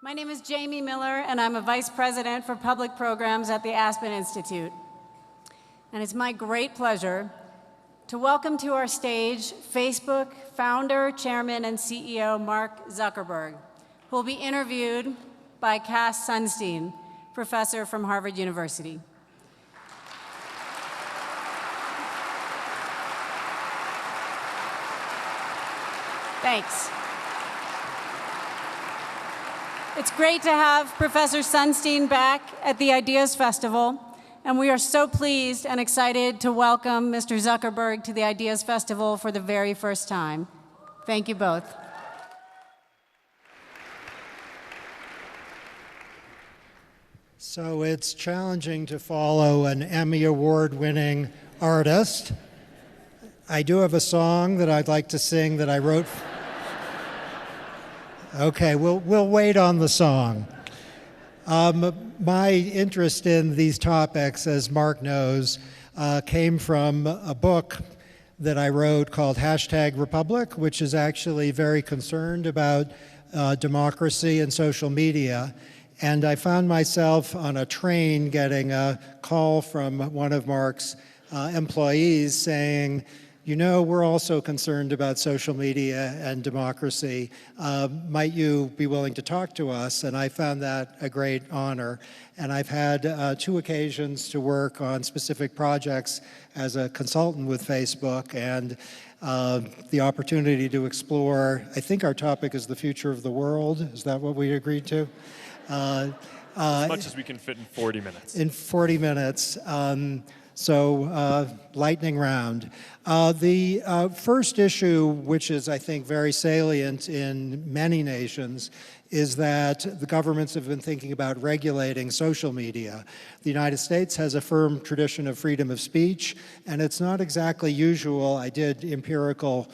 My name is Jamie Miller, and I'm a Vice President for Public Programs at the Aspen Institute. And it's my great pleasure to welcome to our stage Facebook founder, chairman, and CEO Mark Zuckerberg, who will be interviewed by Cass Sunstein, professor from Harvard University. Thanks. It's great to have Professor Sunstein back at the Ideas Festival, and we are so pleased and excited to welcome Mr. Zuckerberg to the Ideas Festival for the very first time. Thank you both. So it's challenging to follow an Emmy Award-winning artist. I do have a song that I'd like to sing that I wrote. Okay, we'll wait on the song. My interest in these topics, as Mark knows, came from a book that I wrote called #Republic, which is actually very concerned about democracy and social media. And I found myself on a train getting a call from one of Mark's employees saying, you know, we're also concerned about social media and democracy. Might you be willing to talk to us? And I found that a great honor. And I've had 2 occasions to work on specific projects as a consultant with Facebook, and the opportunity to explore, I think our topic is the future of the world. Is that what we agreed to? As much as we can fit in 40 minutes. In 40 minutes. So lightning round. The first issue, which is, I think, very salient in many nations, is that the governments have been thinking about regulating social media. The United States has a firm tradition of freedom of speech, and it's not exactly usual. I did empirical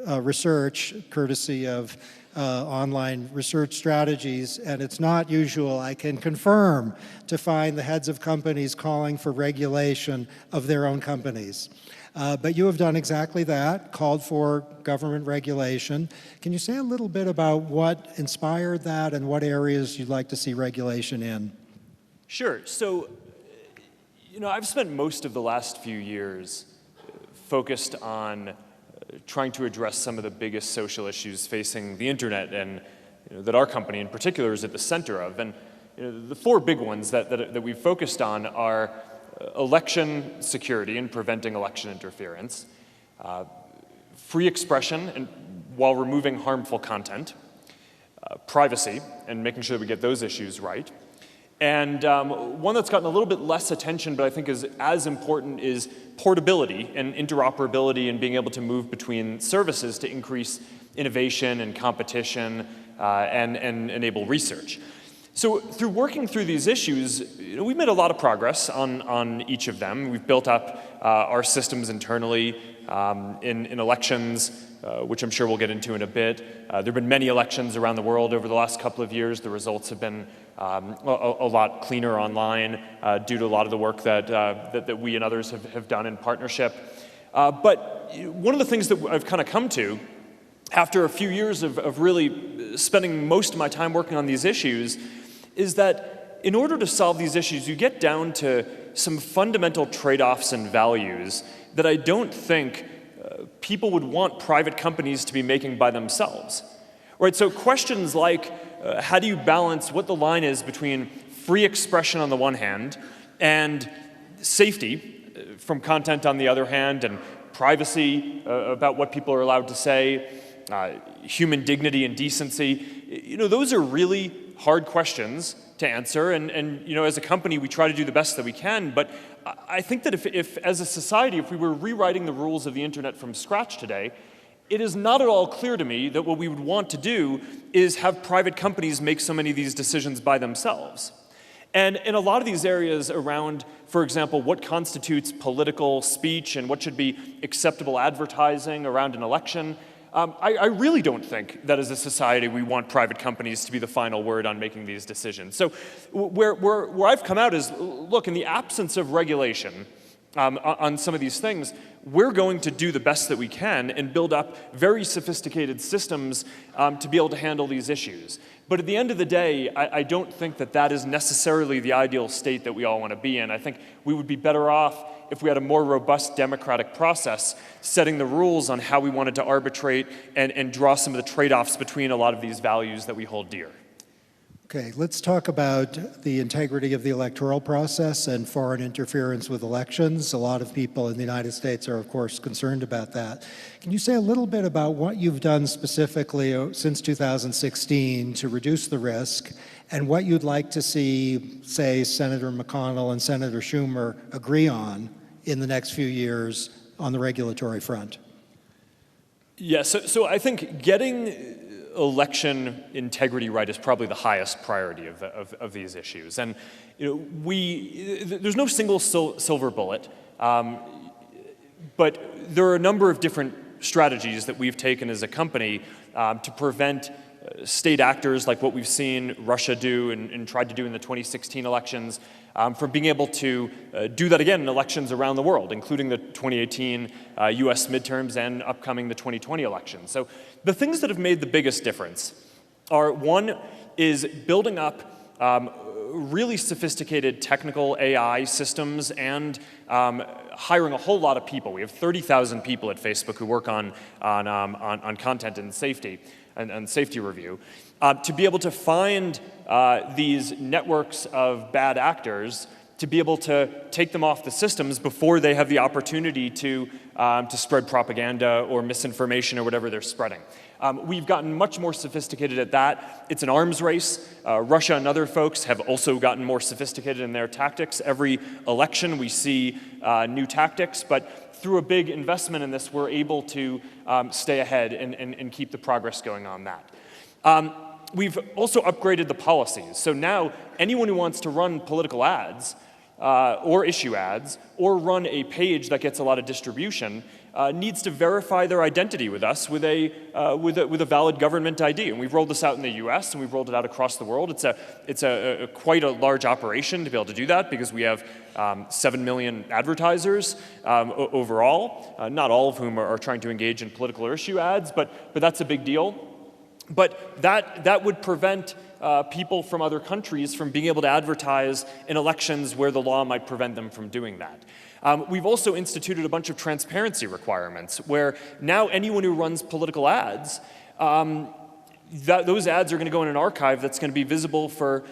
research, courtesy of online research strategies, and it's not usual, I can confirm, to find the heads of companies calling for regulation of their own companies. But you have done exactly that, called for government regulation. Can you say a little bit about what inspired that and what areas you'd like to see regulation in? Sure. So, you know, I've spent most of the last few years focused on trying to address some of the biggest social issues facing the internet, and that our company in particular is at the center of. And the 4 big ones that we've focused on are election security and preventing election interference, free expression and while removing harmful content, privacy and making sure that we get those issues right. And one that's gotten a little bit less attention, but I think is as important, is portability and interoperability and being able to move between services to increase innovation and competition and enable research. So through working through these issues, we've made a lot of progress on each of them. We've built up our systems internally in elections, which I'm sure we'll get into in a bit. There have been many elections around the world over the last couple of years. The results have been a lot cleaner online due to a lot of the work that we and others have done in partnership. But one of the things that I've kind of come to after a few years of really spending most of my time working on these issues is that in order to solve these issues, you get down to some fundamental trade-offs and values that I don't think people would want private companies to be making by themselves. Right, so questions like, how do you balance what the line is between free expression on the one hand and safety from content on the other hand, and privacy about what people are allowed to say, human dignity and decency? You know, those are really hard questions to answer, and you know, as a company, we try to do the best that we can, but I think that if as a society, if we were rewriting the rules of the internet from scratch today, it is not at all clear to me that what we would want to do is have private companies make so many of these decisions by themselves. And in a lot of these areas around, for example, what constitutes political speech and what should be acceptable advertising around an election, I really don't think that as a society we want private companies to be the final word on making these decisions. So where I've come out is, look, in the absence of regulation, on some of these things, we're going to do the best that we can and build up very sophisticated systems to be able to handle these issues. But at the end of the day, I don't think that that is necessarily the ideal state that we all want to be in. I think we would be better off if we had a more robust democratic process setting the rules on how we wanted to arbitrate and draw some of the trade-offs between a lot of these values that we hold dear. Okay, let's talk about the integrity of the electoral process and foreign interference with elections. A lot of people in the United States are, of course, concerned about that. Can you say a little bit about what you've done specifically since 2016 to reduce the risk, and what you'd like to see, say, Senator McConnell and Senator Schumer agree on in the next few years on the regulatory front? Yeah, so I think getting election integrity right is probably the highest priority of these issues. And there's no single silver bullet, but there are a number of different strategies that we've taken as a company to prevent state actors like what we've seen Russia do and tried to do in the 2016 elections from being able to do that again in elections around the world, including the 2018 US midterms and upcoming the 2020 elections. So the things that have made the biggest difference are, one is building up really sophisticated technical AI systems and hiring a whole lot of people. We have 30,000 people at Facebook who work on content and safety and safety review, to be able to find these networks of bad actors, to be able to take them off the systems before they have the opportunity to spread propaganda or misinformation or whatever they're spreading. We've gotten much more sophisticated at that. It's an arms race. Russia and other folks have also gotten more sophisticated in their tactics. Every election we see new tactics, but through a big investment in this, we're able to stay ahead and keep the progress going on that. We've also upgraded the policies. So now anyone who wants to run political ads or issue ads or run a page that gets a lot of distribution needs to verify their identity with us with a valid government ID. And we've rolled this out in the US and we've rolled it out across the world. It's quite a large operation to be able to do that because we have 7 million advertisers overall, not all of whom are trying to engage in political or issue ads, but that's a big deal. But that would prevent people from other countries from being able to advertise in elections where the law might prevent them from doing that. We've also instituted a bunch of transparency requirements where now anyone who runs political ads, those ads are going to go in an archive that's going to be visible for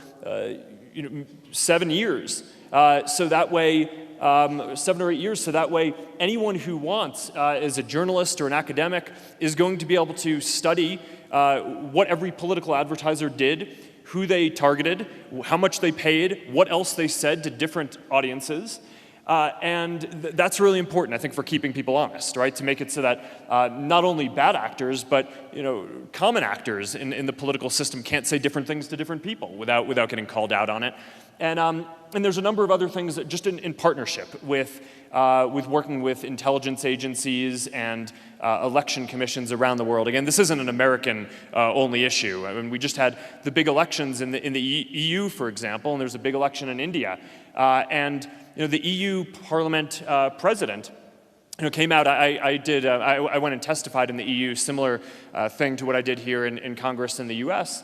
7 years. So that way, 7 or 8 years, so that way anyone who wants, as a journalist or an academic, is going to be able to study what every political advertiser did, who they targeted, how much they paid, what else they said to different audiences. And that's really important, I think, for keeping people honest, right? To make it so that not only bad actors, but common actors in the political system can't say different things to different people without getting called out on it. And there's a number of other things that just in partnership with working with intelligence agencies and election commissions around the world. Again, this isn't an American only issue. I mean, we just had the big elections in the EU, for example, and there's a big election in India. And the EU Parliament president came out. I went and testified in the EU, similar thing to what I did here in Congress in the US.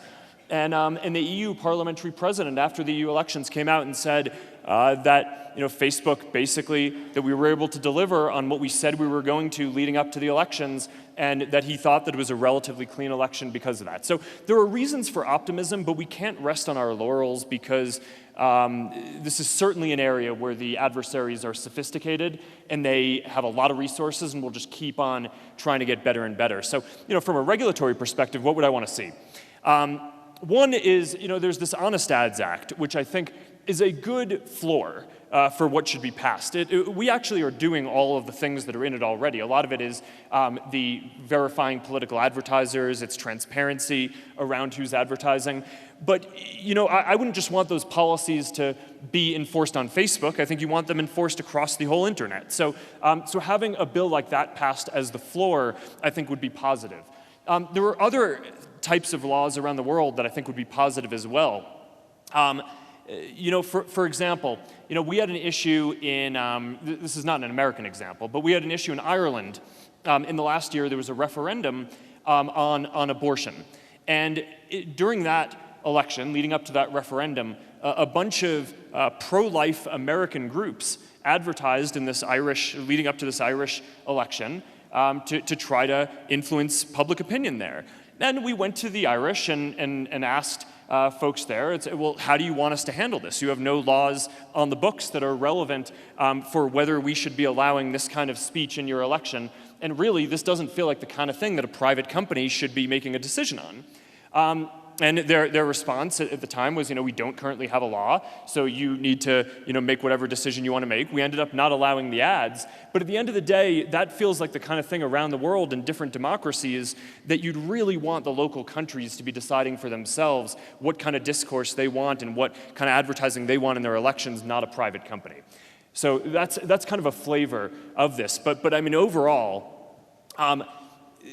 And the EU parliamentary president, after the EU elections, came out and said that Facebook basically, that we were able to deliver on what we said we were going to leading up to the elections, and that he thought that it was a relatively clean election because of that. So there are reasons for optimism, but we can't rest on our laurels because this is certainly an area where the adversaries are sophisticated and they have a lot of resources and will just keep on trying to get better and better. So, from a regulatory perspective, what would I want to see? One is, there's this Honest Ads Act, which I think is a good floor for what should be passed. We actually are doing all of the things that are in it already. A lot of it is the verifying political advertisers, it's transparency around who's advertising. But, I wouldn't just want those policies to be enforced on Facebook. I think you want them enforced across the whole internet. So having a bill like that passed as the floor, I think would be positive. There are other types of laws around the world that I think would be positive as well. For example, we had an issue in, this is not an American example, but we had an issue in Ireland. In the last year, there was a referendum on abortion. And during that election, leading up to that referendum, a bunch of pro-life American groups advertised in this leading up to this Irish election to try to influence public opinion there. And we went to the Irish and asked folks there, well, how do you want us to handle this? You have no laws on the books that are relevant for whether we should be allowing this kind of speech in your election. And really, this doesn't feel like the kind of thing that a private company should be making a decision on. And their response at the time was, we don't currently have a law, so you need to, make whatever decision you want to make. We ended up not allowing the ads. But at the end of the day, that feels like the kind of thing around the world in different democracies that you'd really want the local countries to be deciding for themselves what kind of discourse they want and what kind of advertising they want in their elections, not a private company. So that's kind of a flavor of this. But I mean, overall,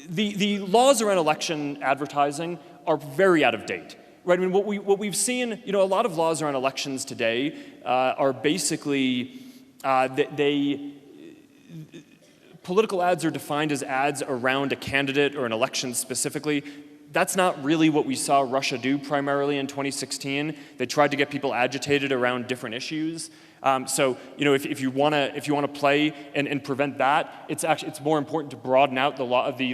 the laws around election advertising are very out of date, right? I mean, what we've seen, a lot of laws around elections today are basically political ads are defined as ads around a candidate or an election specifically. That's not really what we saw Russia do primarily in 2016. They tried to get people agitated around different issues. So if you want to play and prevent that, it's more important to broaden out the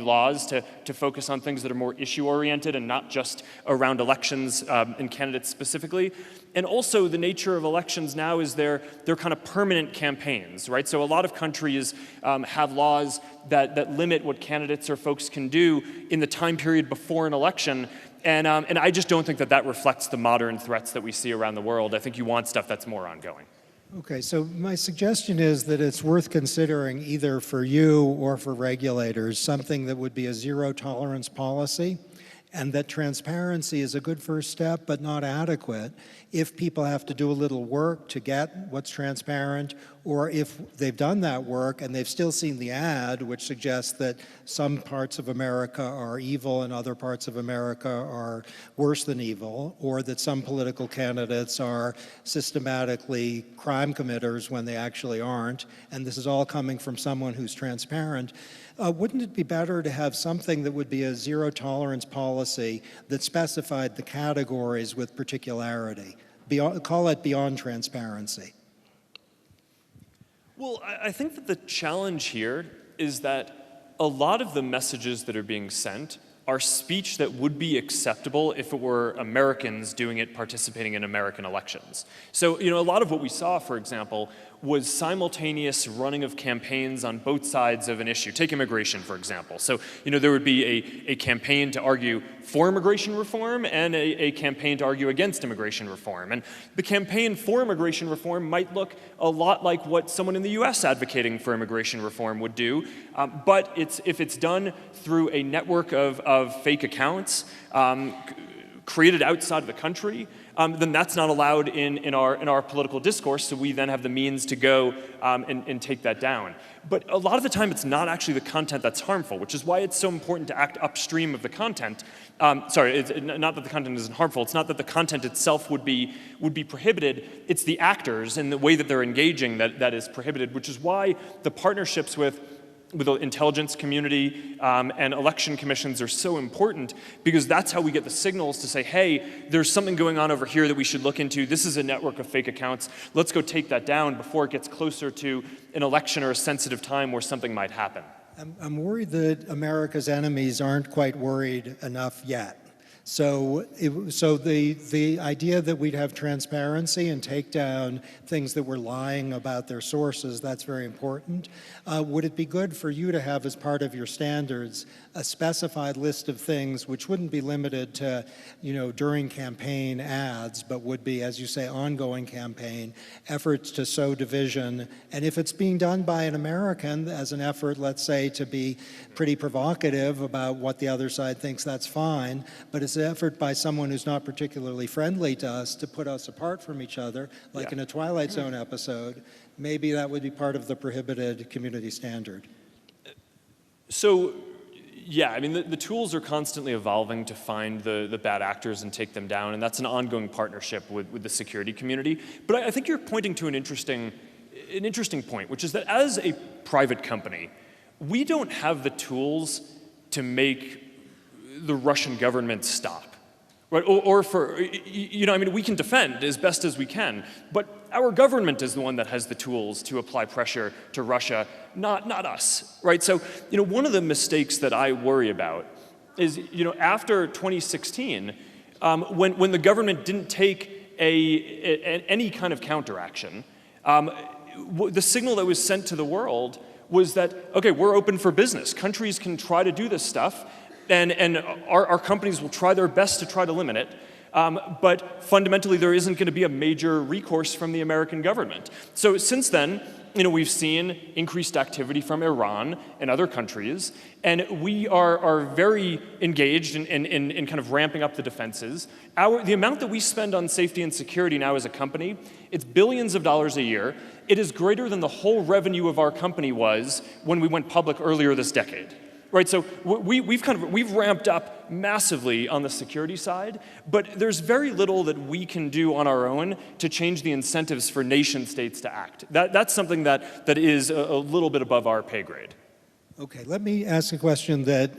laws to focus on things that are more issue oriented and not just around elections and candidates specifically. And also the nature of elections now is they're kind of permanent campaigns, right? So a lot of countries have laws that limit what candidates or folks can do in the time period before an election. And I just don't think that reflects the modern threats that we see around the world. I think you want stuff that's more ongoing. Okay, so my suggestion is that it's worth considering either for you or for regulators something that would be a zero tolerance policy, and that transparency is a good first step but not adequate if people have to do a little work to get what's transparent, or if they've done that work and they've still seen the ad which suggests that some parts of America are evil and other parts of America are worse than evil, or that some political candidates are systematically crime committers when they actually aren't, and this is all coming from someone who's transparent. Wouldn't it be better to have something that would be a zero tolerance policy that specified the categories with particularity? Call it beyond transparency. Well, I think that the challenge here is that a lot of the messages that are being sent are speech that would be acceptable if it were Americans doing it, participating in American elections. So, a lot of what we saw, for example, was simultaneous running of campaigns on both sides of an issue. Take immigration, for example. So, there would be a campaign to argue for immigration reform and a campaign to argue against immigration reform. And the campaign for immigration reform might look a lot like what someone in the US advocating for immigration reform would do, but if it's done through a network of fake accounts created outside of the country, then that's not allowed in our political discourse, so we then have the means to go and take that down. But a lot of the time, it's not actually the content that's harmful, which is why it's so important to act upstream of the content. It's not that the content isn't harmful, it's not that the content itself would be prohibited, it's the actors and the way that they're engaging that is prohibited, which is why the partnerships with the intelligence community and election commissions are so important, because that's how we get the signals to say, hey, there's something going on over here that we should look into. This is a network of fake accounts. Let's go take that down before it gets closer to an election or a sensitive time where something might happen. I'm worried that America's enemies aren't quite worried enough yet. So the idea that we'd have transparency and take down things that were lying about their sources, that's very important. Would it be good for you to have as part of your standards a specified list of things which wouldn't be limited to, during campaign ads, but would be, as you say, ongoing campaign efforts to sow division? And if it's being done by an American as an effort, let's say, to be pretty provocative about what the other side thinks, that's fine. But it's an effort by someone who's not particularly friendly to us to put us apart from each other, like in a Twilight Zone episode, maybe that would be part of the prohibited community standard. So Yeah, I mean, the tools are constantly evolving to find the bad actors and take them down, and that's an ongoing partnership with the security community. But I think you're pointing to an interesting point, which is that as a private company, we don't have the tools to make the Russian government stop. Right? Or for, you know, I mean, we can defend as best as we can, but our government is the one that has the tools to apply pressure to Russia, not us, right? So, you know, one of the mistakes that I worry about is, you know, after 2016, when the government didn't take any kind of counteraction, the signal that was sent to the world was that, okay, we're open for business. Countries can try to do this stuff, and our companies will try their best to try to limit it. But fundamentally, there isn't going to be a major recourse from the American government. So since then, you know, we've seen increased activity from Iran and other countries, and we are very engaged in kind of ramping up the defenses. The amount that we spend on safety and security now as a company, it's billions of dollars a year. It is greater than the whole revenue of our company was when we went public earlier this decade. Right, so we've ramped up massively on the security side, but there's very little that we can do on our own to change the incentives for nation states to act. That's something that is a little bit above our pay grade. Okay, let me ask a question that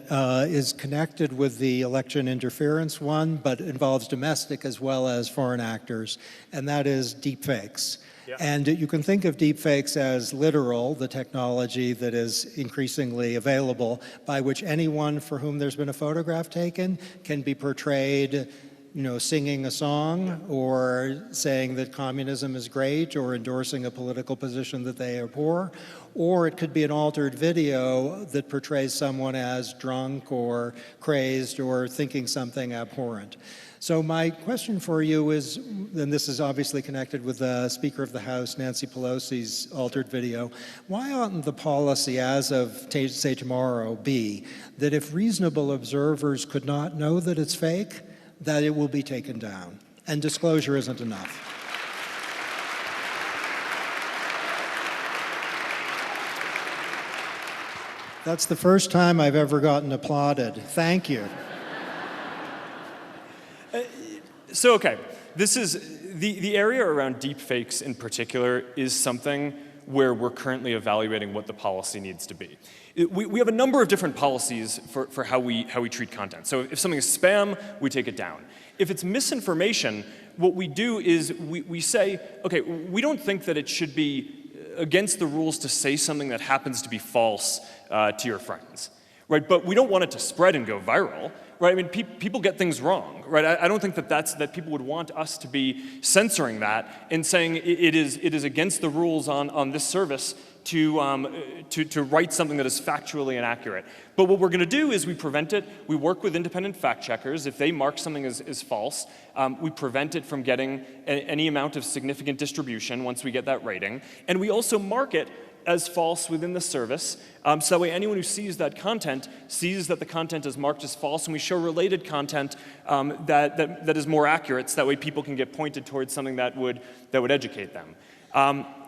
is connected with the election interference one, but involves domestic as well as foreign actors, and that is deepfakes. Yeah. And you can think of deepfakes as literal, the technology that is increasingly available, by which anyone for whom there's been a photograph taken can be portrayed, you know, singing a song or saying that communism is great or endorsing a political position that they abhor. Or it could be an altered video that portrays someone as drunk or crazed or thinking something abhorrent. So my question for you is, and this is obviously connected with the Speaker of the House, Nancy Pelosi's altered video, why oughtn't the policy as of, say, tomorrow be that if reasonable observers could not know that it's fake, that it will be taken down, and disclosure isn't enough? That's the first time I've ever gotten applauded. Thank you. So, okay, this is the area around deepfakes in particular is something where we're currently evaluating what the policy needs to be. We have a number of different policies for how we treat content. So if something is spam, we take it down. If it's misinformation, what we do is we say, okay, we don't think that it should be against the rules to say something that happens to be false to your friends, right? But we don't want it to spread and go viral. Right, I mean, people get things wrong, right? I don't think that people would want us to be censoring that and saying it is against the rules on this service to write something that is factually inaccurate. But what we're going to do is we prevent it. We work with independent fact checkers. If they mark something as false, we prevent it from getting any amount of significant distribution once we get that rating. And we also mark it as false within the service, so that way anyone who sees that content sees that the content is marked as false, and we show related content that is more accurate, so that way people can get pointed towards something that would educate them.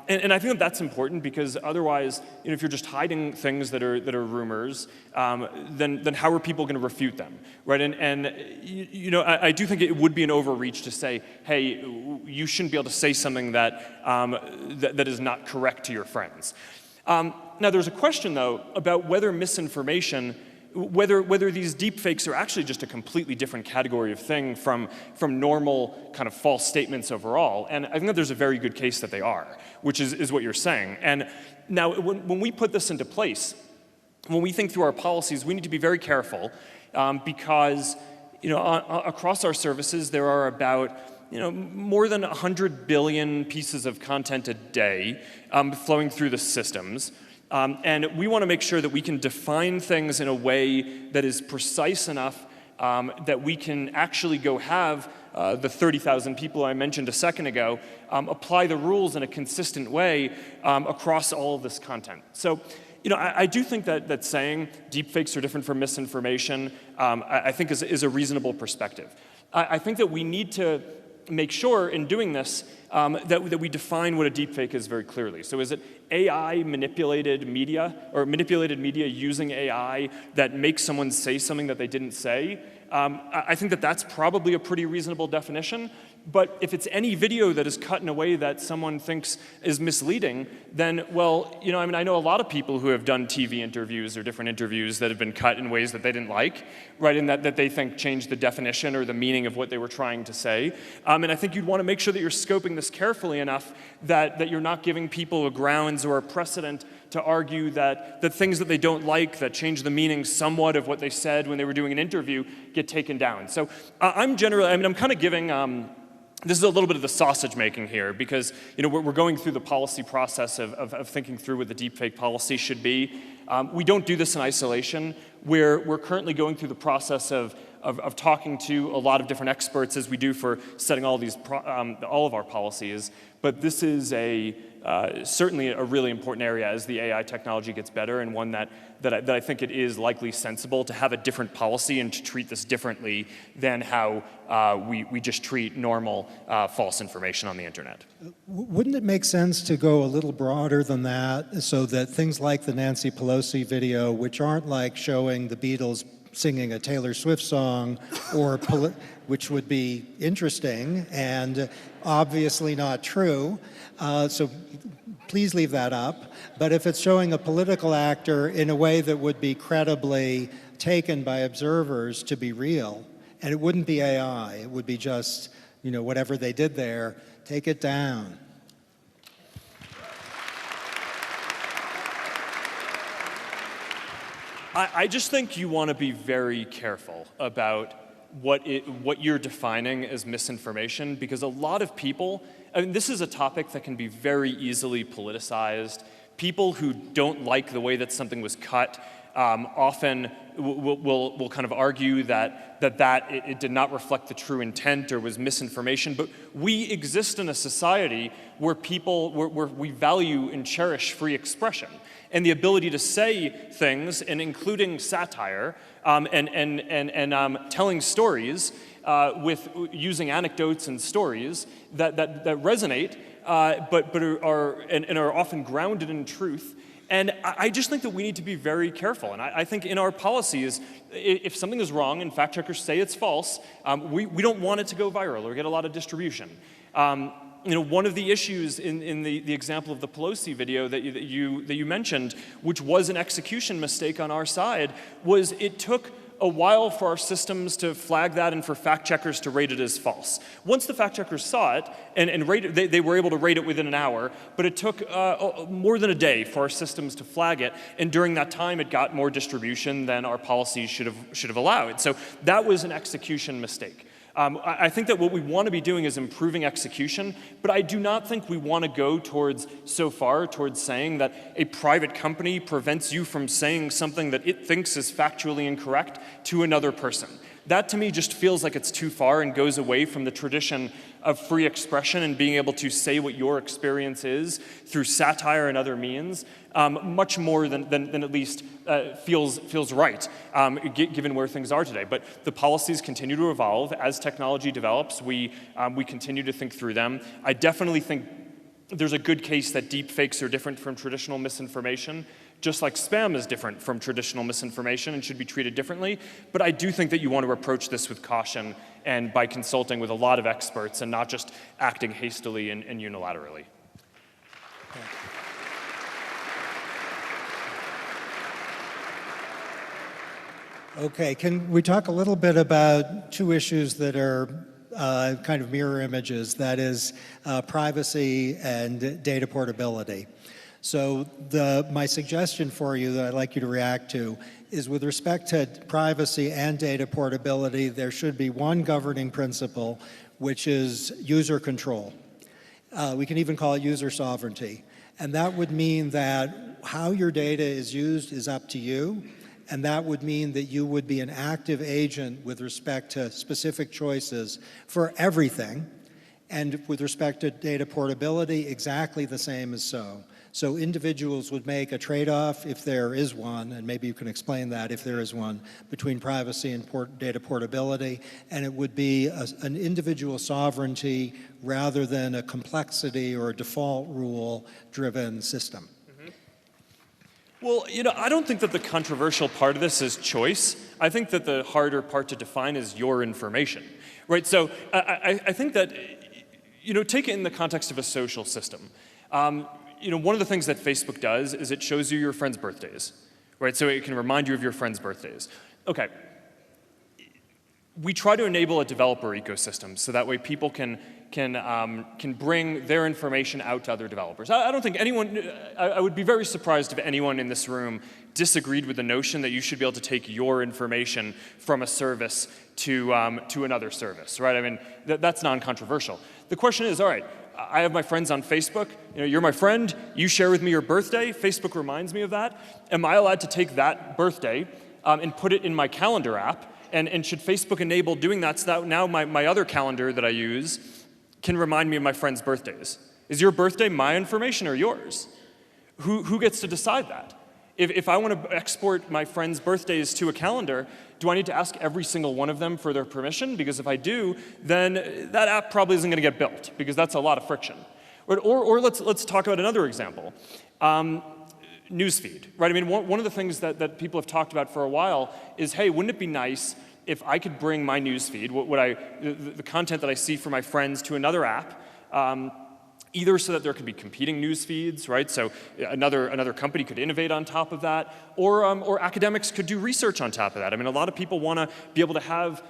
And I think that's important because otherwise, you know, if you're just hiding things that are rumors, then how are people going to refute them, right? And you know, I do think it would be an overreach to say, hey, you shouldn't be able to say something that that is not correct to your friends. Now, there's a question though about whether misinformation, whether these deepfakes are actually just a completely different category of thing from normal kind of false statements overall. And I think that there's a very good case that they are, which is what you're saying. And now, when we put this into place, when we think through our policies, we need to be very careful because, you know, across our services, there are about, you know, more than 100 billion pieces of content a day flowing through the systems. And we want to make sure that we can define things in a way that is precise enough that we can actually go have the 30,000 people I mentioned a second ago apply the rules in a consistent way across all of this content. So, you know, I do think that saying deepfakes are different from misinformation, I think is a reasonable perspective. I think that we need to make sure in doing this that we define what a deepfake is very clearly. So is it AI manipulated media, or manipulated media using AI that makes someone say something that they didn't say? I think that that's probably a pretty reasonable definition. But if it's any video that is cut in a way that someone thinks is misleading, then, well, you know, I mean, I know a lot of people who have done TV interviews or different interviews that have been cut in ways that they didn't like, right, and that they think changed the definition or the meaning of what they were trying to say. And I think you'd want to make sure that you're scoping this carefully enough that you're not giving people a grounds or a precedent to argue that the things that they don't like, that change the meaning somewhat of what they said when they were doing an interview, get taken down. So I'm kind of giving, this is a little bit of the sausage making here, because you know we're going through the policy process of thinking through what the deepfake policy should be. We don't do this in isolation. We're currently going through the process of talking to a lot of different experts, as we do for setting all of our policies. But this is certainly a really important area as the AI technology gets better, and one that I think it is likely sensible to have a different policy and to treat this differently than how we just treat normal false information on the internet. Wouldn't it make sense to go a little broader than that, so that things like the Nancy Pelosi video, which aren't like showing the Beatles singing a Taylor Swift song, or which would be interesting and obviously not true, so please leave that up. But if it's showing a political actor in a way that would be credibly taken by observers to be real, and it wouldn't be AI, it would be just, you know, whatever they did there, take it down. I just think you want to be very careful about what you're defining as misinformation, because a lot of people, I mean, this is a topic that can be very easily politicized. People who don't like the way that something was cut often will kind of argue that it did not reflect the true intent or was misinformation. But we exist in a society where where we value and cherish free expression and the ability to say things, and including satire, and telling stories with using anecdotes and stories that resonate, but are often grounded in truth. And I just think that we need to be very careful. And I think in our policies, if something is wrong and fact checkers say it's false, we don't want it to go viral or get a lot of distribution. You know, one of the issues in the example of the Pelosi video that you mentioned, which was an execution mistake on our side, was it took a while for our systems to flag that and for fact checkers to rate it as false. Once the fact checkers saw it and rated, they were able to rate it within an hour, but it took more than a day for our systems to flag it, and during that time it got more distribution than our policies should have allowed. So that was an execution mistake. I think that what we want to be doing is improving execution, but I do not think we want to go towards saying that a private company prevents you from saying something that it thinks is factually incorrect to another person. That to me just feels like it's too far and goes away from the tradition of free expression and being able to say what your experience is through satire and other means, much more than at least feels right, given where things are today. But the policies continue to evolve. As technology develops, we continue to think through them. I definitely think there's a good case that deep fakes are different from traditional misinformation, just like spam is different from traditional misinformation and should be treated differently. But I do think that you want to approach this with caution and by consulting with a lot of experts and not just acting hastily and unilaterally. Okay, can we talk a little bit about two issues that are kind of mirror images, that is privacy and data portability. So my suggestion for you that I'd like you to react to is, with respect to privacy and data portability, there should be one governing principle, which is user control. We can even call it user sovereignty. And that would mean that how your data is used is up to you. And that would mean that you would be an active agent with respect to specific choices for everything. And with respect to data portability, exactly the same as so. So individuals would make a trade-off, if there is one, and maybe you can explain that if there is one, between privacy and data portability, and it would be an individual sovereignty rather than a complexity or a default rule-driven system. Well, I don't think that the controversial part of this is choice. I think that the harder part to define is your information, right? So I think that, take it in the context of a social system. One of the things that Facebook does is it shows you your friends' birthdays, right? So it can remind you of your friends' birthdays. Okay. We try to enable a developer ecosystem so that way people can bring their information out to other developers. I don't think anyone, I would be very surprised if anyone in this room disagreed with the notion that you should be able to take your information from a service to another service, right? I mean, that's non-controversial. The question is, all right, I have my friends on Facebook. You're my friend. You share with me your birthday. Facebook reminds me of that. Am I allowed to take that birthday and put it in my calendar app? And should Facebook enable doing that so that now my other calendar that I use can remind me of my friends' birthdays? Is your birthday my information or yours? Who gets to decide that? If I want to export my friends' birthdays to a calendar, do I need to ask every single one of them for their permission? Because if I do, then that app probably isn't going to get built, because that's a lot of friction. Or let's talk about another example. Newsfeed, right? I mean, one of the things that people have talked about for a while is, hey, wouldn't it be nice if I could bring my newsfeed, the content that I see from my friends, to another app, either so that there could be competing news feeds, right? So another company could innovate on top of that, or academics could do research on top of that. I mean, a lot of people want to be able to have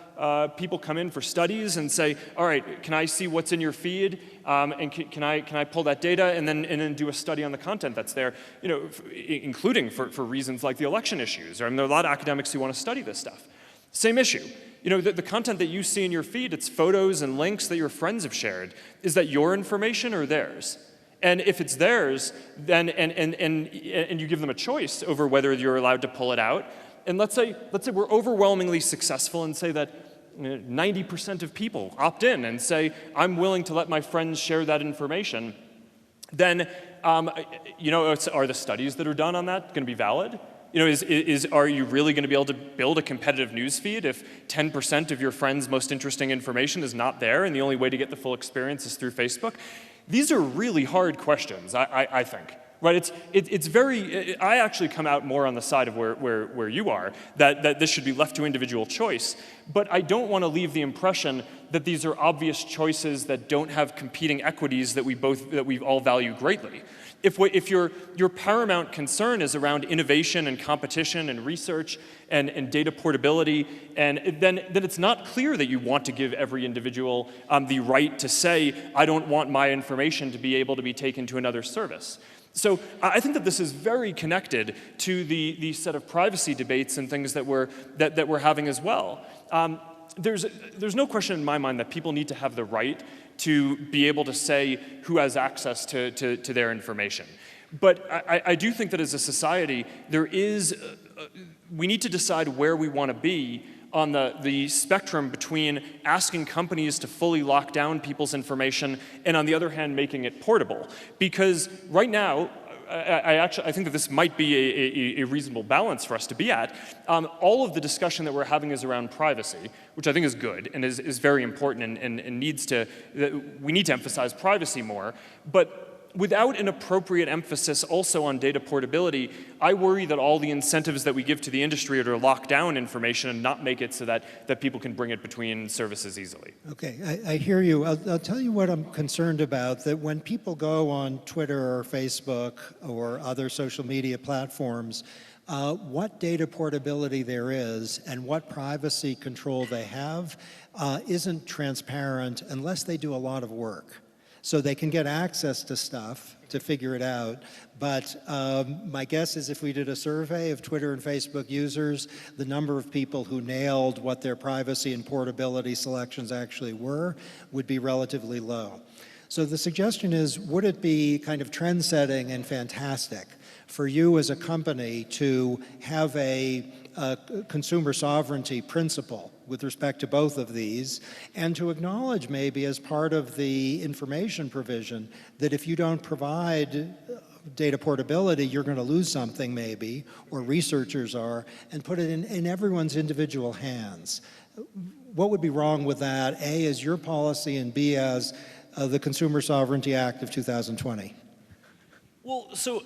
people come in for studies and say, all right, can I see what's in your feed, and can I pull that data and then do a study on the content that's there, including for reasons like the election issues. I mean, there are a lot of academics who want to study this stuff. Same issue. The content that you see in your feed, it's photos and links that your friends have shared. Is that your information or theirs? And if it's theirs, then and you give them a choice over whether you're allowed to pull it out. And let's say we're overwhelmingly successful and say that 90% of people opt in and say, I'm willing to let my friends share that information. Then, are the studies that are done on that going to be valid? Are you really going to be able to build a competitive news feed if 10% of your friends' most interesting information is not there and the only way to get the full experience is through Facebook? These are really hard questions, I think. Right? It's very, I actually come out more on the side of where you are, that this should be left to individual choice. But I don't want to leave the impression that these are obvious choices that don't have competing equities that we all value greatly. If your paramount concern is around innovation and competition and research and data portability, and then it's not clear that you want to give every individual the right to say, I don't want my information to be able to be taken to another service. So I think that this is very connected to the set of privacy debates and things that we're having as well. There's no question in my mind that people need to have the right to be able to say who has access to their information. But I do think that as a society, we need to decide where we want to be on the spectrum between asking companies to fully lock down people's information and, on the other hand, making it portable. Because right now, I think that this might be a reasonable balance for us to be at. All of the discussion that we're having is around privacy, which I think is good and is very important and we need to emphasize privacy more. But without an appropriate emphasis also on data portability, I worry that all the incentives that we give to the industry are to lock down information and not make it so that people can bring it between services easily. Okay, I hear you. I'll tell you what I'm concerned about, that when people go on Twitter or Facebook or other social media platforms, what data portability there is and what privacy control they have isn't transparent unless they do a lot of work. So they can get access to stuff to figure it out. But my guess is if we did a survey of Twitter and Facebook users, the number of people who nailed what their privacy and portability selections actually were would be relatively low. So the suggestion is, would it be kind of trend-setting and fantastic for you as a company to have a consumer sovereignty principle with respect to both of these, and to acknowledge maybe as part of the information provision that if you don't provide data portability, you're going to lose something maybe, or researchers are, and put it in everyone's individual hands. What would be wrong with that, A, as your policy, and B, as the Consumer Sovereignty Act of 2020? Well, so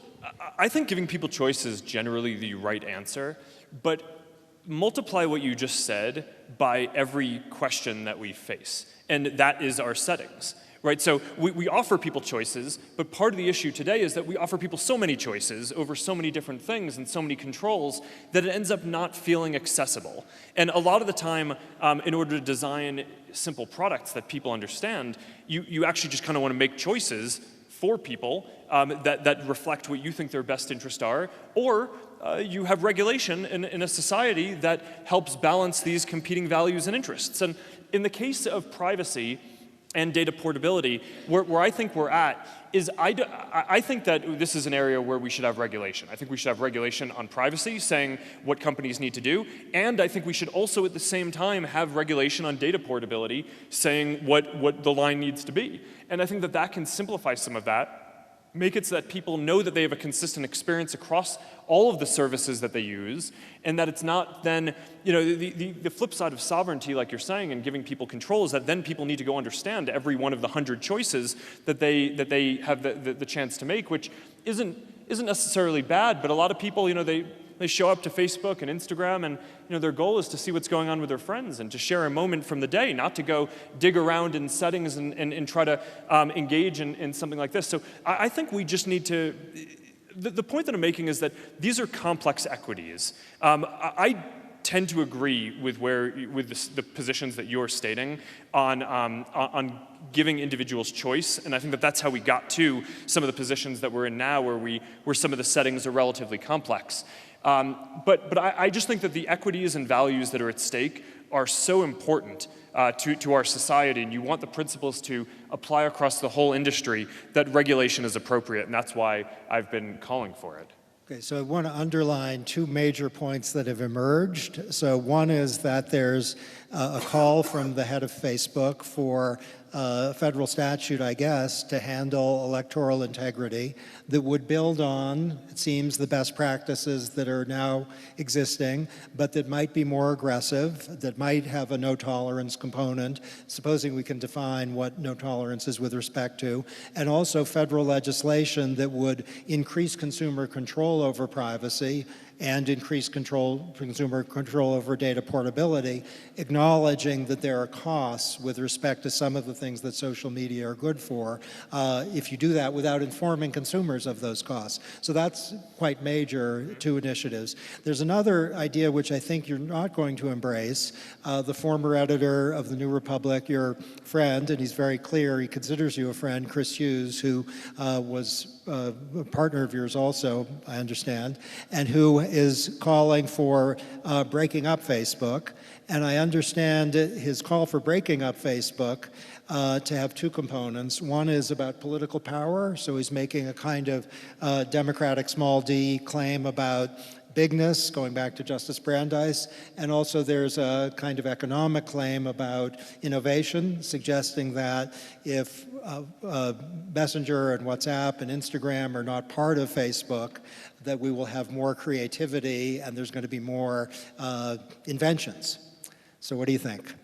I think giving people choice is generally the right answer, but multiply what you just said by every question that we face, and that is our settings. Right, so we offer people choices, but part of the issue today is that we offer people so many choices over so many different things and so many controls that it ends up not feeling accessible. And a lot of the time, in order to design simple products that people understand, you actually just kind of want to make choices for people that reflect what you think their best interests are, or you have regulation in a society that helps balance these competing values and interests. And in the case of privacy and data portability, where I think we're at is I think that this is an area where we should have regulation. I think we should have regulation on privacy, saying what companies need to do, and I think we should also at the same time have regulation on data portability, saying what the line needs to be. And I think that that can simplify some of that, make it so that people know that they have a consistent experience across all of the services that they use, and that it's not then, the flip side of sovereignty, like you're saying, and giving people control is that then people need to go understand every one of the 100 choices that they have the chance to make, which isn't necessarily bad, but a lot of people, they show up to Facebook and Instagram, and their goal is to see what's going on with their friends and to share a moment from the day, not to go dig around in settings and try to engage in something like this. So I think we just need to, the point that I'm making is that these are complex equities. I tend to agree with the positions that you're stating on giving individuals choice, and I think that that's how we got to some of the positions that we're in now, where some of the settings are relatively complex. But I just think that the equities and values that are at stake are so important to our society, and you want the principles to apply across the whole industry, that regulation is appropriate, and that's why I've been calling for it. Okay, so I want to underline two major points that have emerged. So one is that there's a call from the head of Facebook for a federal statute, I guess, to handle electoral integrity that would build on, it seems, the best practices that are now existing, but that might be more aggressive, that might have a no-tolerance component, supposing we can define what no tolerance is with respect to, and also federal legislation that would increase consumer control over privacy and increase consumer control over data portability, acknowledging that there are costs with respect to some of the things that social media are good for, if you do that without informing consumers of those costs. So that's quite major, two initiatives. There's another idea which I think you're not going to embrace. The former editor of the New Republic, your friend, and he's very clear, he considers you a friend, Chris Hughes, who was a partner of yours also, I understand, and who is calling for breaking up Facebook. And I understand his call for breaking up Facebook to have two components. One is about political power, so he's making a kind of democratic small d claim about bigness, going back to Justice Brandeis, and also there's a kind of economic claim about innovation, suggesting that if Messenger and WhatsApp and Instagram are not part of Facebook, that we will have more creativity and there's going to be more inventions. So what do you think?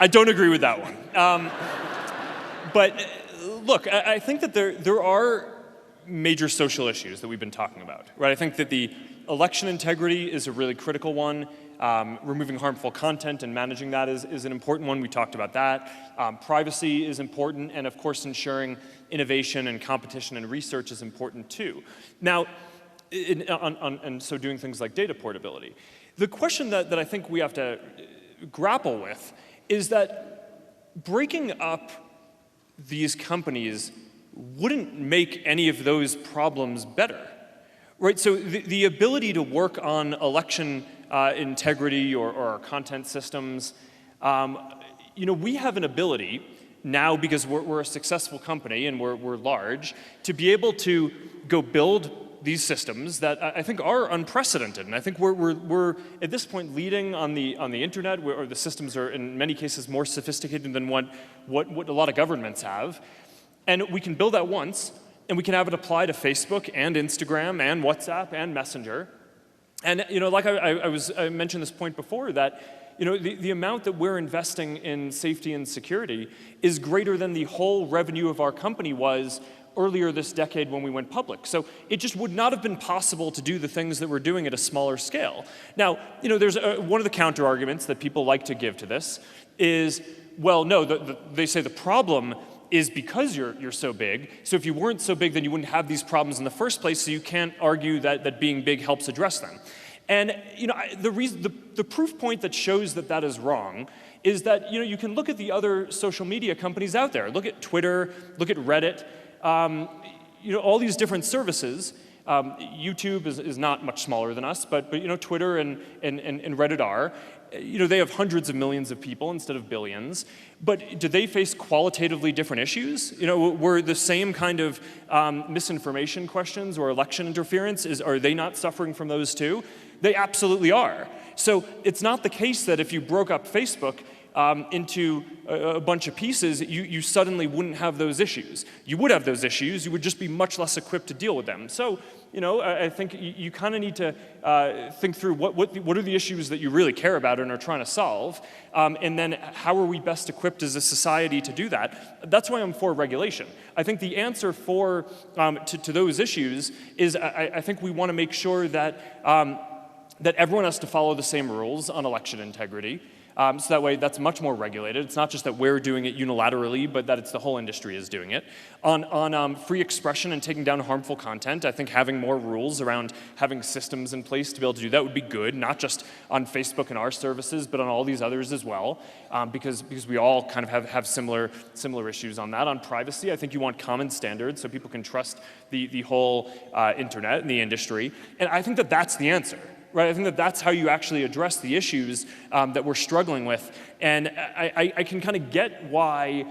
I don't agree with that one. But look, I think that there are major social issues that we've been talking about, right? I think that the election integrity is a really critical one. Removing harmful content and managing that is an important one. We talked about that. Privacy is important, and of course ensuring innovation and competition and research is important too. Now, and so doing things like data portability. The question that I think we have to grapple with is that breaking up these companies wouldn't make any of those problems better, right? So the ability to work on election integrity or content systems We have an ability now, because we're a successful company and we're large, to be able to go build these systems that I think are unprecedented. And I think we're at this point leading on the internet, where the systems are in many cases more sophisticated than what a lot of governments have. And we can build that once, and we can have it apply to Facebook and Instagram and WhatsApp and Messenger. And like I mentioned this point before, that the amount that we're investing in safety and security is greater than the whole revenue of our company was earlier this decade when we went public. So it just would not have been possible to do the things that we're doing at a smaller scale. Now, there's one of the counter arguments that people like to give to this is, well, no, they say the problem is because you're so big. So if you weren't so big, then you wouldn't have these problems in the first place, so you can't argue that being big helps address them. And the proof point that shows that is wrong is that you can look at the other social media companies out there. Look at Twitter, look at Reddit, all these different services. YouTube is not much smaller than us, but Twitter and Reddit are. They have hundreds of millions of people instead of billions. But do they face qualitatively different issues? Were the same kind of misinformation questions or election interference, are they not suffering from those too? They absolutely are. So it's not the case that if you broke up Facebook into a bunch of pieces, you suddenly wouldn't have those issues. You would have those issues, you would just be much less equipped to deal with them. So, I think you kind of need to think through what are the issues that you really care about and are trying to solve, and then how are we best equipped as a society to do that? That's why I'm for regulation. I think the answer to those issues is I think we want to make sure that everyone has to follow the same rules on election integrity. So that way, that's much more regulated. It's not just that we're doing it unilaterally, but that it's the whole industry is doing it. On free expression and taking down harmful content, I think having more rules around having systems in place to be able to do that would be good, not just on Facebook and our services, but on all these others as well, because we all kind of have similar issues on that. On privacy, I think you want common standards so people can trust the whole internet and the industry, and I think that's the answer. Right, I think that's how you actually address the issues that we're struggling with. And I can kind of get why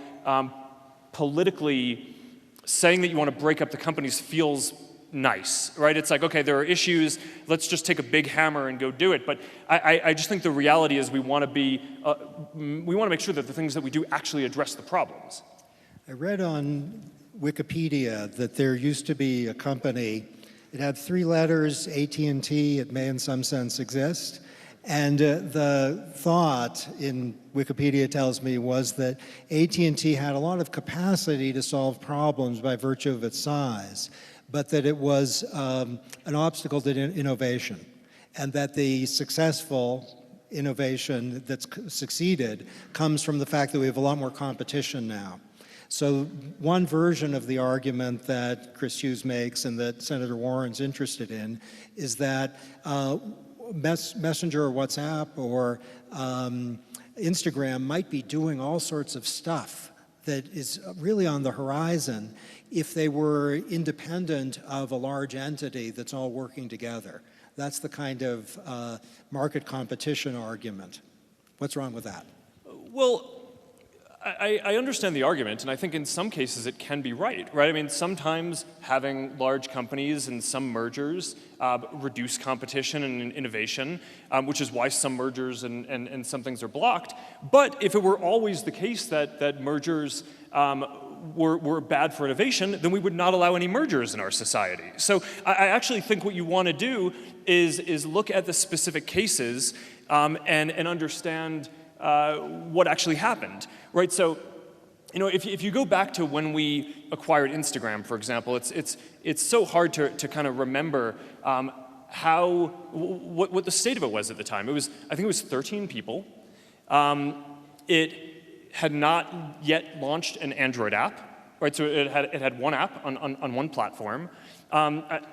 politically saying that you want to break up the companies feels nice, right? It's like, okay, there are issues, let's just take a big hammer and go do it. But I just think the reality is we want to make sure that the things that we do actually address the problems. I read on Wikipedia that there used to be a company. It had 3 letters, AT&T. It may in some sense exist. And the thought in Wikipedia tells me was that AT&T had a lot of capacity to solve problems by virtue of its size, but that it was an obstacle to innovation, and that the successful innovation that's succeeded comes from the fact that we have a lot more competition now. So one version of the argument that Chris Hughes makes and that Senator Warren's interested in is that Messenger or WhatsApp or Instagram might be doing all sorts of stuff that is really on the horizon if they were independent of a large entity that's all working together. That's the kind of market competition argument. What's wrong with that? Well, I understand the argument, and I think in some cases it can be right? I mean, sometimes having large companies and some mergers reduce competition and innovation, which is why some mergers and some things are blocked. But if it were always the case that mergers were bad for innovation, then we would not allow any mergers in our society. So I actually think what you want to do is look at the specific cases and understand what actually happened, right? So, if you go back to when we acquired Instagram, for example, it's so hard to kind of remember what the state of it was at the time. I think it was 13 people. It had not yet launched an Android app, right? So it had one app on one platform.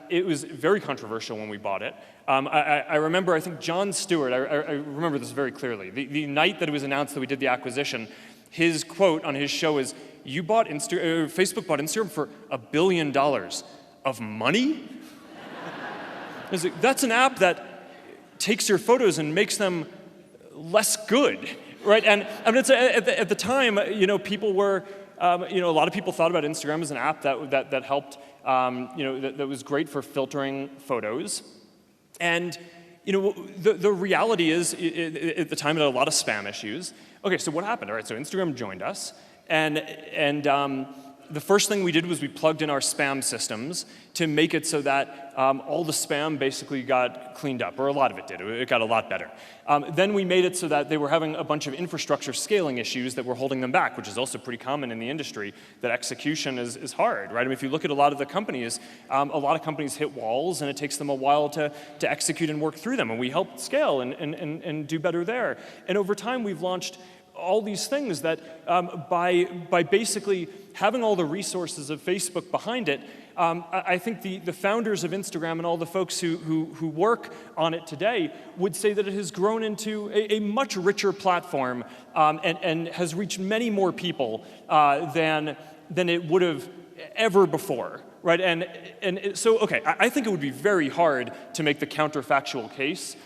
It was very controversial when we bought it. I remember, I think Jon Stewart, I remember this very clearly. The night that it was announced that we did the acquisition, his quote on his show is, Facebook bought Instagram for $1 billion of money? That's an app that takes your photos and makes them less good. right? And I mean, at the time, people were, a lot of people thought about Instagram as an app that helped, that was great for filtering photos. And the reality is, at the time, it had a lot of spam issues. Okay, so what happened? All right, so Instagram joined us, and the first thing we did was we plugged in our spam systems to make it so that all the spam basically got cleaned up, or a lot of it did. It got a lot better. Then we made it so that they were having a bunch of infrastructure scaling issues that were holding them back, which is also pretty common in the industry, that execution is hard, right? I mean, if you look at a lot of the companies, a lot of companies hit walls, and it takes them a while to execute and work through them, and we helped scale and do better there. And over time, we've launched all these things that by basically having all the resources of Facebook behind it, I think the founders of Instagram and all the folks who work on it today would say that it has grown into a much richer platform and has reached many more people than it would have ever before, right? So, okay, I think it would be very hard to make the counterfactual case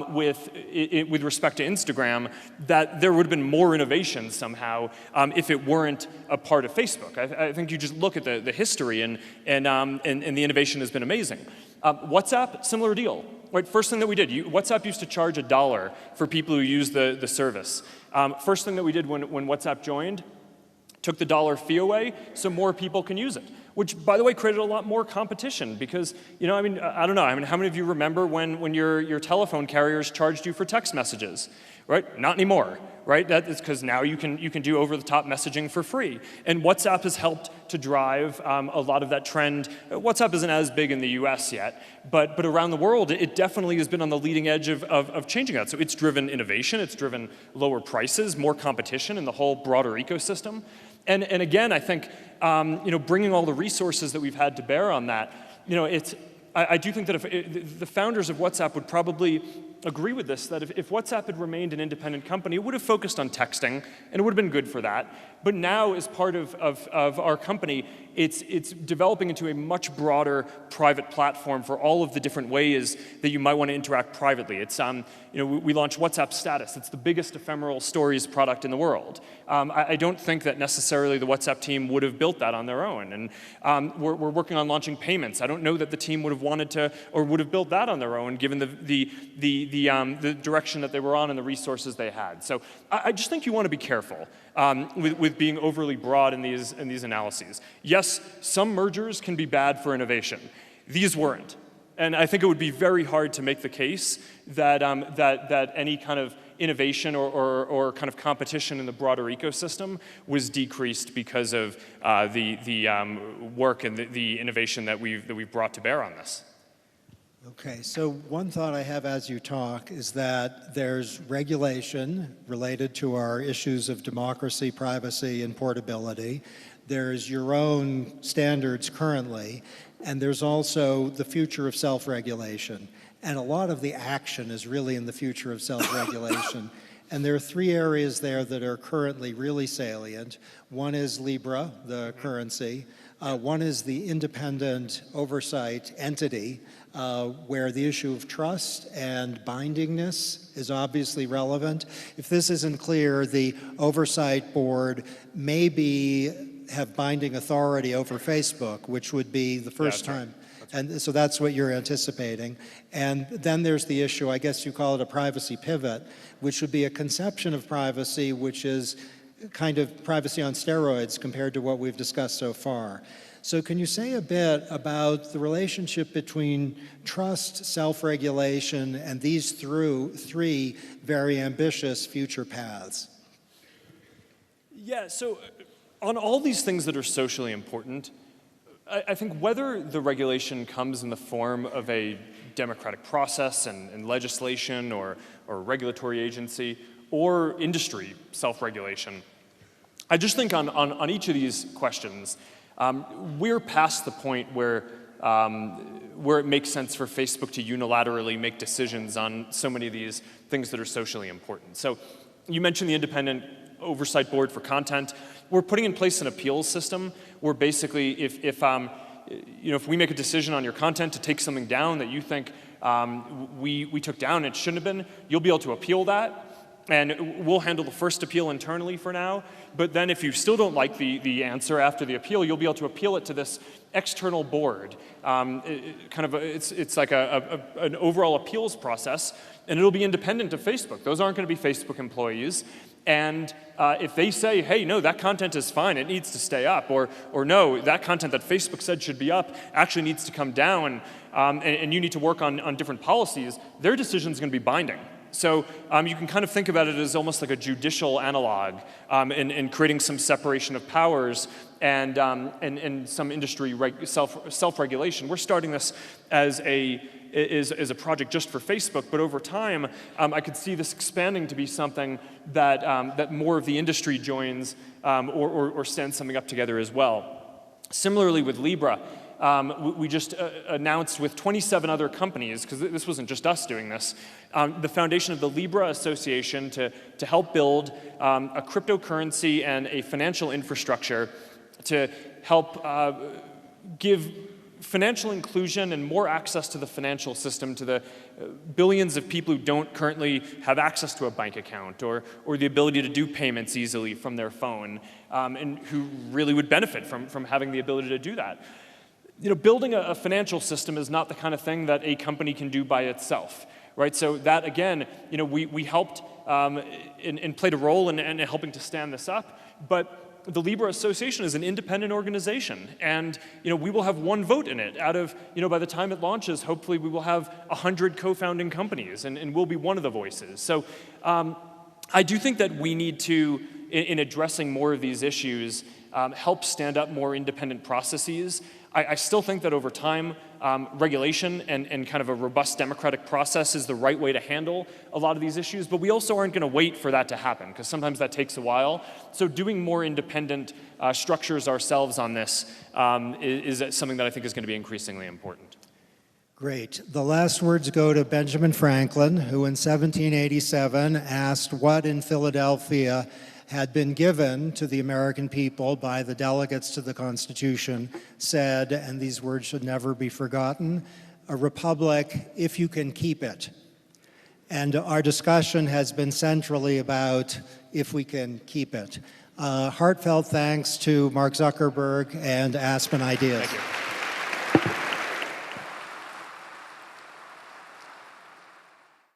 with respect to Instagram, that there would have been more innovation somehow if it weren't a part of Facebook. I think you just look at the history, and the innovation has been amazing. WhatsApp, similar deal. Right, first thing that we did, WhatsApp used to charge $1 for people who use the service. First thing that we did when WhatsApp joined, took the $1 fee away so more people can use it. Which, by the way, created a lot more competition because, I don't know, how many of you remember when your telephone carriers charged you for text messages, right? Not anymore, right? That is because now you can do over-the-top messaging for free. And WhatsApp has helped to drive a lot of that trend. WhatsApp isn't as big in the US yet, but around the world, it definitely has been on the leading edge of changing that. So it's driven innovation, it's driven lower prices, more competition in the whole broader ecosystem. And again, I think, bringing all the resources that we've had to bear on that, I do think that if the founders of WhatsApp would probably agree with this, that if WhatsApp had remained an independent company, it would have focused on texting, and it would have been good for that. But now, as part of our company, it's developing into a much broader private platform for all of the different ways that you might want to interact privately. It's, we launched WhatsApp Status. It's the biggest ephemeral stories product in the world. I don't think that necessarily the WhatsApp team would have built that on their own. And we're working on launching payments. I don't know that the team would have wanted to or would have built that on their own, given the direction that they were on and the resources they had. So I just think you want to be careful with being overly broad in these analyses. Yes, some mergers can be bad for innovation. These weren't. And I think it would be very hard to make the case that any kind of innovation or kind of competition in the broader ecosystem was decreased because of the work and the innovation that we've brought to bear on this. Okay, so one thought I have as you talk is that there's regulation related to our issues of democracy, privacy, and portability. There's your own standards currently, and there's also the future of self-regulation. And a lot of the action is really in the future of self-regulation. And there are three areas there that are currently really salient. One is Libra, the currency. One is the independent oversight entity, where the issue of trust and bindingness is obviously relevant. If this isn't clear, the oversight board may have binding authority over Facebook, which would be the first time. And so that's what you're anticipating. And then there's the issue, I guess you call it a privacy pivot, which would be a conception of privacy which is kind of privacy on steroids compared to what we've discussed so far. So can you say a bit about the relationship between trust, self-regulation, and these three very ambitious future paths? Yeah, so on all these things that are socially important, I think whether the regulation comes in the form of a democratic process and legislation or regulatory agency or industry self-regulation, I just think on each of these questions, we're past the point where it makes sense for Facebook to unilaterally make decisions on so many of these things that are socially important. So you mentioned the independent oversight board for content. We're putting in place an appeals system where basically if we make a decision on your content to take something down that you think we took down and it shouldn't have been, you'll be able to appeal that. And we'll handle the first appeal internally for now, but then if you still don't like the answer after the appeal, you'll be able to appeal it to this external board. It's like an overall appeals process, and it'll be independent of Facebook. Those aren't going to be Facebook employees. And if they say, hey, no, that content is fine, it needs to stay up, or no, that content that Facebook said should be up actually needs to come down, and you need to work on different policies, their decision is going to be binding. So you can kind of think about it as almost like a judicial analog in creating some separation of powers and some industry self-regulation. We're starting this as a project just for Facebook, but over time, I could see this expanding to be something that more of the industry joins or stands something up together as well. Similarly with Libra, we just announced with 27 other companies, because this wasn't just us doing this, the foundation of the Libra Association to help build a cryptocurrency and a financial infrastructure to help give financial inclusion and more access to the financial system to the billions of people who don't currently have access to a bank account or the ability to do payments easily from their phone, and who really would benefit from having the ability to do that. You know, building a financial system is not the kind of thing that a company can do by itself, right? So that, again, you know, we helped and played a role in helping to stand this up, but the Libra Association is an independent organization, and you know, we will have one vote in it. Out of, you know, by the time it launches, hopefully we will have 100 co-founding companies, and we'll be one of the voices. So I do think that we need to, in addressing more of these issues, help stand up more independent processes. I still think that over time, regulation and kind of a robust democratic process is the right way to handle a lot of these issues, but we also aren't going to wait for that to happen, because sometimes that takes a while. So doing more independent structures ourselves on this is something that I think is going to be increasingly important. Great. The last words go to Benjamin Franklin, who in 1787 asked what in Philadelphia had been given to the American people by the delegates to the Constitution, said, and these words should never be forgotten, a republic if you can keep it. And our discussion has been centrally about if we can keep it. Heartfelt thanks to Mark Zuckerberg and Aspen Ideas. Thank you.